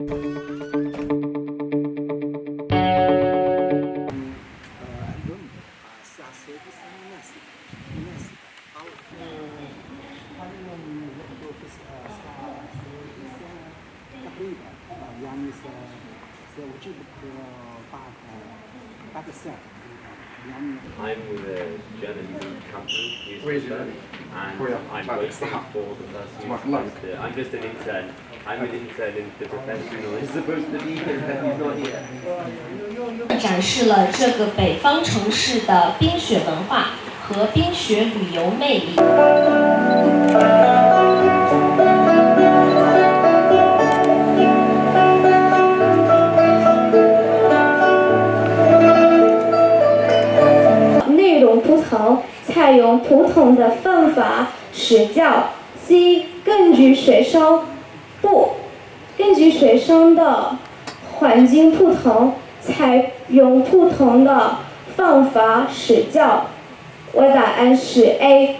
I'm with a journalism company, Newspaper, and I'm waiting for the person I'm just an intern. I'm an intern in the professional. It's supposed to be here, but he's not here. 展示了这个北方城市的冰雪文化和冰雪旅游魅力。内容不同，采用不同的方法施教。C. 根据学生的环境不同，采用不同的方法施教。我答案是 A。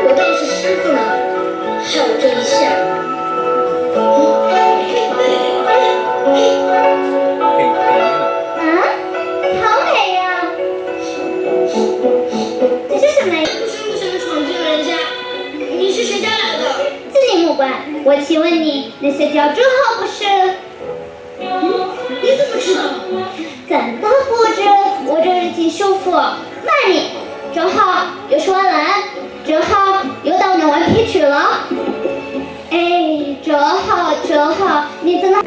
我倒是师傅呢，害我这一下。好美呀！这是什么呀？不行不行，闯进人家！你是谁家来的？自己莫管，我请问你，那些叫正好不是？你怎么知道？怎么不知？我这日记收复那你正好又说完了，正好又到那顽皮去了。哎，正好，你怎么？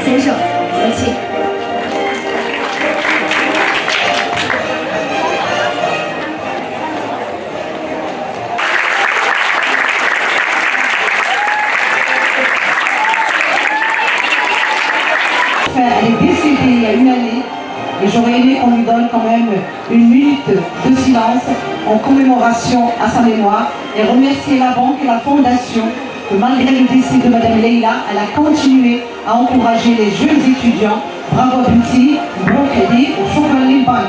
先生，有请。Elle est décédée il y a une année et j'aurais aimé qu'on lui donne quand même une minute de silence en commémoration à sa mémoire et remercier la banque et la fondation que malgré le décès de Madame Leila, elle a continué à encourager les jeunes étudiants. Bravo Binti, bon crédit au Chocolat Bank.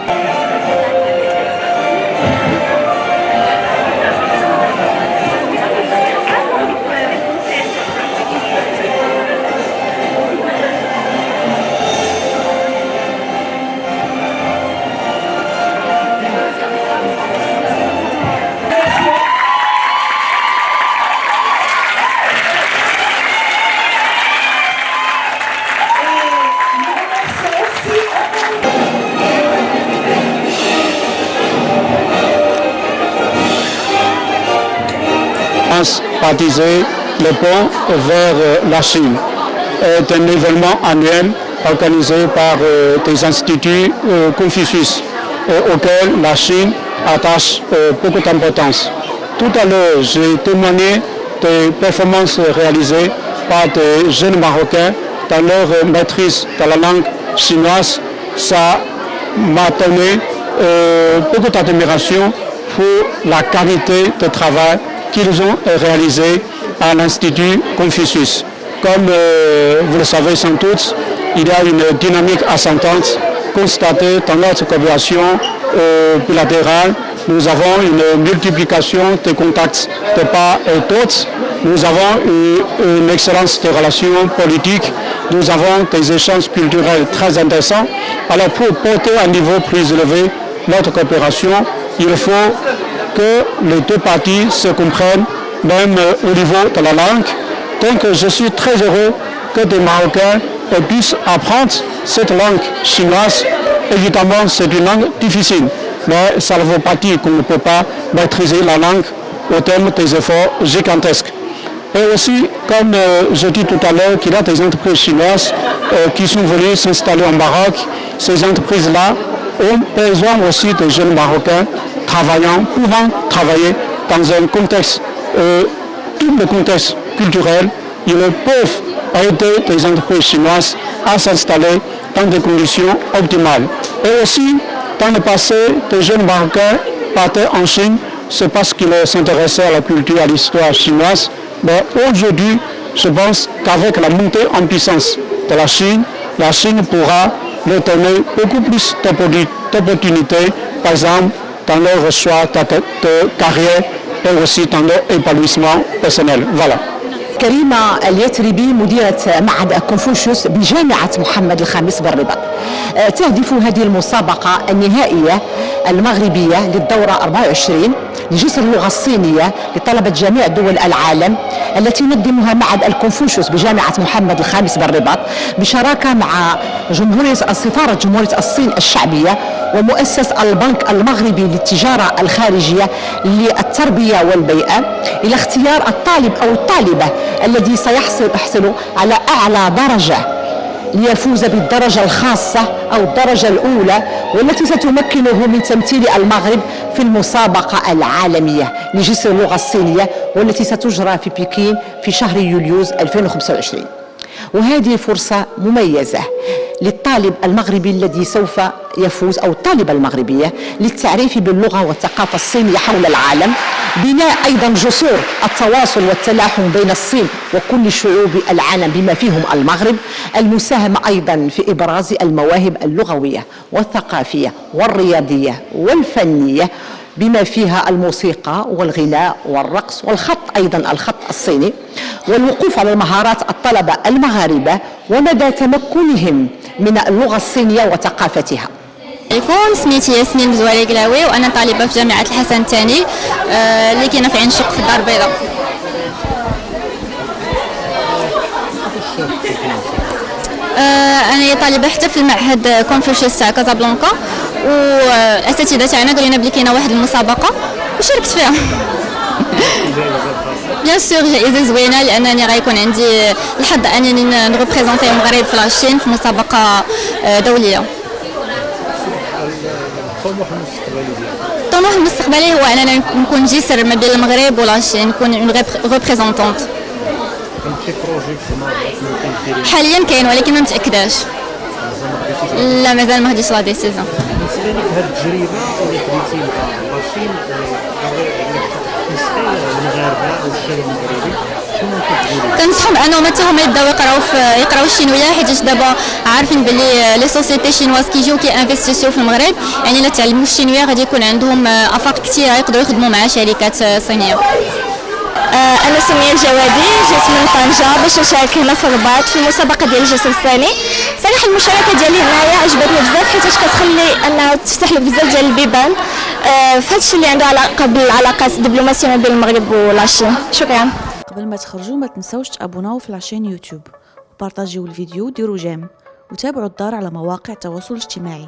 Baptisé le pont vers la Chine est un événement annuel organisé par des instituts Confucius auxquels la Chine attache beaucoup d'importance. Tout à l'heure, j'ai témoigné des performances réalisées par des jeunes Marocains dans leur maîtrise de la langue chinoise. Ça m'a donné beaucoup d'admiration pour la qualité de travail qu'ils ont réalisé à l'Institut Confucius. Comme vous le savez sans doute, il y a une dynamique ascendante constatée dans notre coopération bilatérale. Nous avons une multiplication de contacts de part et d'autre. Nous avons une excellence de relations politiques. Nous avons des échanges culturels très intéressants. Alors pour porter à un niveau plus élevé notre coopération, il faut que les deux parties se comprennent, même au niveau de la langue. Donc je suis très heureux que des Marocains puissent apprendre cette langue chinoise. Évidemment, c'est une langue difficile. mais ça ne veut pas dire qu'on ne peut pas maîtriser la langue au terme des efforts gigantesques. Et aussi, comme je dis tout à l'heure, qu'il y a des entreprises chinoises qui sont venues s'installer en Maroc. Ces entreprises-là ont besoin aussi de jeunes Marocains pouvant travailler dans un contexte, tout le contexte culturel. Ils peuvent aider des entreprises chinoises à s'installer dans des conditions optimales. Et aussi, dans le passé, des jeunes Marocains partaient en Chine, c'est parce qu'ils s'intéressaient à la culture, à l'histoire chinoise. Mais aujourd'hui, je pense qu'avec la montée en puissance de la Chine pourra leur donner beaucoup plus d'opportunités, par exemple, dans leur choix de carrière et aussi dans leur épanouissement personnel. Voilà. كريمة اليتربي مديرة معهد كونفوشيوس بجامعة محمد الخامس بالرباط. تهدف هذه المسابقة النهائية المغربية للدورة 24 لجسر اللغة الصينية لطلبة جميع دول العالم التي ينظمها معهد الكونفوشيوس بجامعة محمد الخامس بالرباط بشراكة مع سفارة جمهورية الصين الشعبية ومؤسس البنك المغربي للتجارة الخارجية للتربية والبيئة إلى اختيار الطالب أو الطالبة الذي سيحصل على أعلى درجة ليفوز بالدرجة الخاصة أو الدرجة الأولى والتي ستمكنه من تمثيل المغرب في المسابقة العالمية لجسر اللغة الصينية والتي ستجرى في بكين في شهر يوليو 2025. وهذه فرصة مميزة للطالب المغربي الذي سوف يفوز أو الطالبة المغربية للتعريف باللغة والثقافة الصينية حول العالم، بناء أيضا جسور التواصل والتلاحم بين الصين وكل شعوب العالم بما فيهم المغرب، المساهمة أيضا في إبراز المواهب اللغوية والثقافية والرياضية والفنية بما فيها الموسيقى والغناء والرقص والخط أيضا الخط الصيني، والوقوف على مهارات الطلبة المغاربة ومدى تمكنهم من اللغة الصينية وثقافتها. سميتي ياسمين بزوالي قلاوي وانا طالبه في جامعه الحسن الثاني اللي كاينه في عين شق في الدار البيضاء. انا طالبه حتى في المعهد كونفوشيوس تاع كازابلانكا، والاساتذه تاعنا قالوا لنا بلي كاينه واحد المسابقه وشاركت فيها. بيان سور جائزه زوينه لانني غيكون عندي الحظ انني نغوبريزونتي المغرب في لاشين في مسابقه دوليه. الطموح المستقبلي هو اننا نكون جسر ما بين المغرب ولاشين، نكون اون ريبريزونطونت. حاليا كاين ولكن ما متاكداش. لا مازال ما خديتش لا ديسيزيون. بالنسبه لك هذه التجربه اللي خديتي مع لاشين تنصحي المغاربه او الشباب المغربي شنو كتقولي؟ كنصحهم انهم حتى هما يبداو يقراو الشينويه، حيت دابا عارفين بلي لي سوسيتي شينواز كيجيو كيانفستيسيو في المغرب، يعني الا تعلموا الشينويه غادي يكون عندهم افاق كثيره يقدروا يخدموا مع شركات صينيه. أنا سمية الجوادي، جيت من طنجة باش نشارك هنا في الرباط في المسابقة ديال الجسر الصيني. صراحة المشاركة ديالي هنايا عجبتني بزاف حيتاش كتخلي أنها تفتح لك بزاف ديال البيبان في هادشي اللي عنده علاقة بالعلاقات الدبلوماسية ما بين المغرب والاشين. شكرا. قبل ما تخرجوا ما تنسوش تابوناو في لاشين يوتيوب وبارطاجيو الفيديو وديروا جيم وتابعوا الدار على مواقع التواصل الاجتماعي.